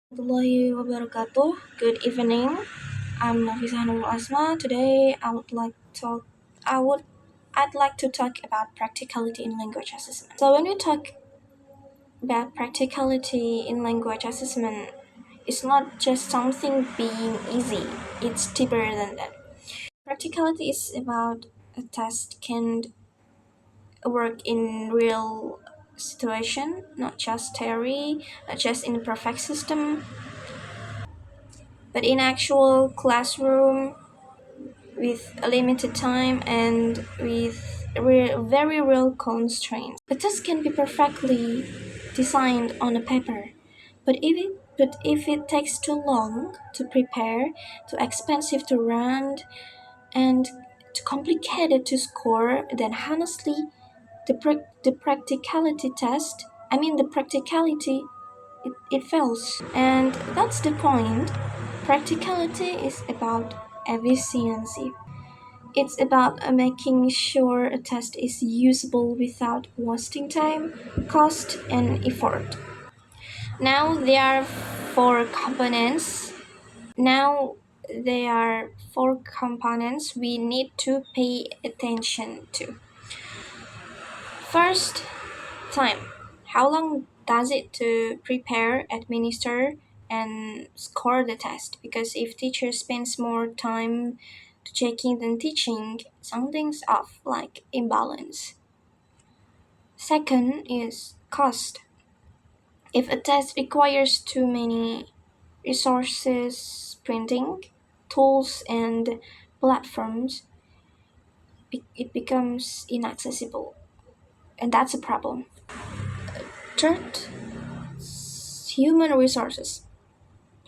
Warahmatullahi wabarakatuh. Good evening. I'm Nafisa Nurul Asma. Today I'd like to talk about practicality in language assessment. So when we talk about practicality in language assessment, it's not just something being easy. It's deeper than that. Practicality is about a test can work in real situation, not just theory, not just in a perfect system, but in actual classroom with a limited time and with very real constraints. The test can be perfectly designed on a paper, but if it takes too long to prepare, too expensive to run, and too complicated to score, then honestly, the practicality test, the practicality, it fails. And that's the point. Practicality is about efficiency. It's about making sure a test is usable without wasting time, cost, and effort. Now there are four components. Now there are four components we need to pay attention to. First, time. How long does it to prepare, administer, and score the test? Because if teacher spends more time to checking than teaching, something's off, like imbalance. Second is cost. If a test requires too many resources, printing, tools, and platforms, it becomes inaccessible, and that's a problem. Third, human resources.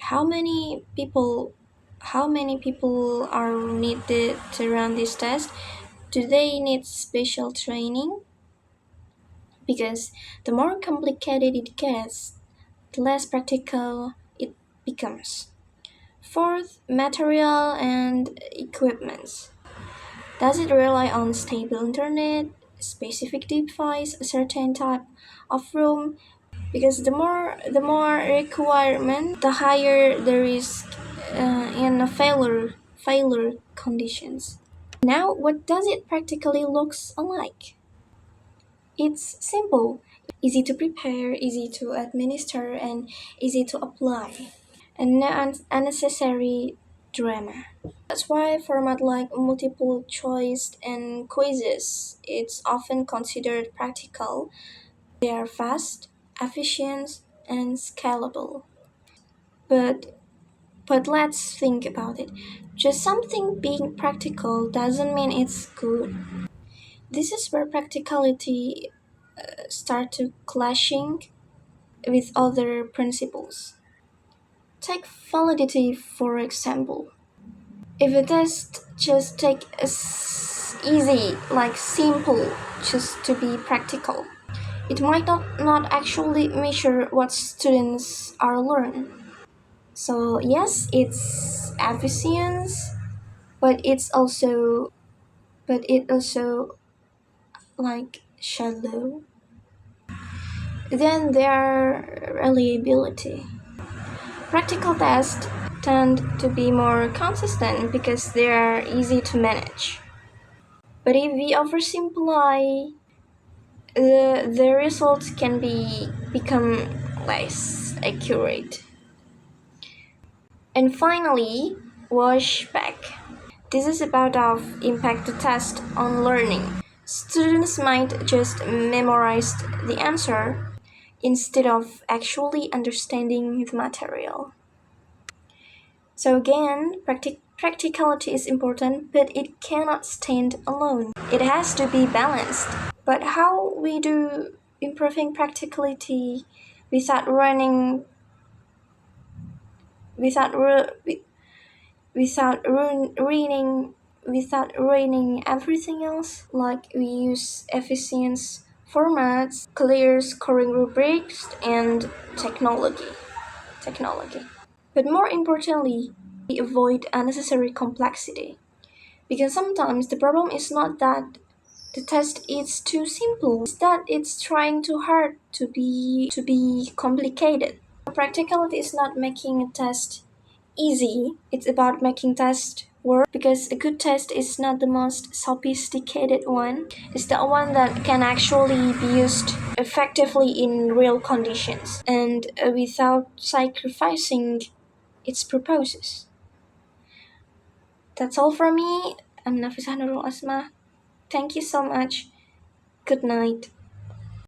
How many people are needed to run this test? Do they need special training? Because the more complicated it gets, the less practical it becomes. Fourth, material and equipment. Does it rely on stable internet, specific device, a certain type of room? Because the more requirement, the higher the risk in a failure conditions. Now, what does it practically looks like? It's simple, easy to prepare, easy to administer, and easy to apply, and no unnecessary drama. That's why format like multiple choice and quizzes it's often considered practical. They are fast, efficient, and scalable. But let's think about it. Just something being practical doesn't mean it's good. This is where practicality start to clashing with other principles. Take validity for example. If a test just take as easy, like simple, just to be practical, it might not actually measure what students are learning. So yes, it's efficient, but it also like shallow. Then there are reliability. Practical tests tend to be more consistent because they are easy to manage. But if we oversimplify, the results can become less accurate. And finally, wash back. This is about of impact the test on learning. Students might just memorize the answer instead of actually understanding the material. So again, practicality is important, but it cannot stand alone. It has to be balanced. But how we do improving practicality without running without ru- without ruining everything else? Like we use efficient formats, clear scoring rubrics, and technology. But more importantly, we avoid unnecessary complexity. Because sometimes the problem is not that the test is too simple, it's that it's trying too hard to be complicated. Practicality is not making a test easy, it's about making test work, because a good test is not the most sophisticated one, it's the one that can actually be used effectively in real conditions and without sacrificing its purposes. That's all from me. I'm Nafisa Nurul Asma. Thank you so much. Good night.